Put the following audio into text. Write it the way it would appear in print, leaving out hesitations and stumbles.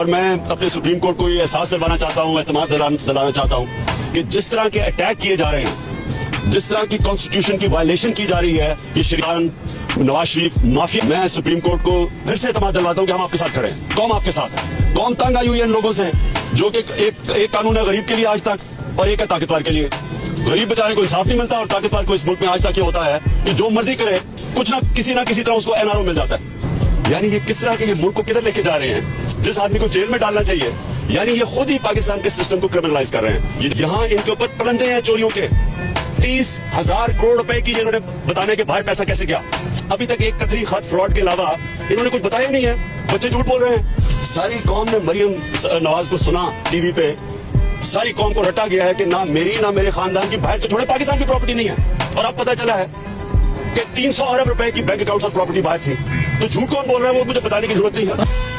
और मैं अपने सुप्रीम कोर्ट को ये एहसास दिलवाना चाहता हूँ, एतमाद दिलाना चाहता हूँ कि जिस तरह के अटैक किए जा रहे हैं, जिस तरह की कॉन्स्टिट्यूशन की वायलेशन की जा रही है, ये श्रीखान नवाज शरीफ माफिया, मैं सुप्रीम कोर्ट को फिर से एतमाद दिलवाता हूँ कि हम आपके साथ खड़े हैं। कौम आपके साथ है। कौम तंग आई हुई है इन लोगों से, जो कि एक कानून है गरीब के लिए आज तक और एक है ताकतवर के लिए। गरीब बेचारे को इंसाफ नहीं मिलता और ताकतवर को इस मुल्क में आज तक ये होता है कि जो मर्जी करे कुछ ना किसी तरह उसको एनआरओ मिल जाता है। यानी ये किस तरह के ये मुल्क को किधर लेके जा रहे हैं। जिस आदमी को जेल में डालना चाहिए, यानी ये खुद ही पाकिस्तान के सिस्टम को क्रिमिनलाइज कर रहे हैं। यहाँ इनके ऊपर पलंदे हैं चोरियों के। 30,000 करोड़ रुपए की इन्होंने बताने के बाहर पैसा कैसे गया। अभी तक एक कतरी खत फ्रॉड के अलावा इन्होंने कुछ बताया नहीं है। बच्चे झूठ बोल रहे हैं। सारी कौम ने मरियम नवाज को सुना टीवी पे। सारी कौम को रटा गया है कि ना मेरी ना मेरे खानदान की, बाहर तो छोड़े पाकिस्तान की प्रॉपर्टी नहीं है। और अब पता चला है कि 300 अरब रुपए की बैंक अकाउंट और प्रॉपर्टी बाहर थी। तो झूठ कौन बोल रहा है वो मुझे बताने की जरूरत नहीं है।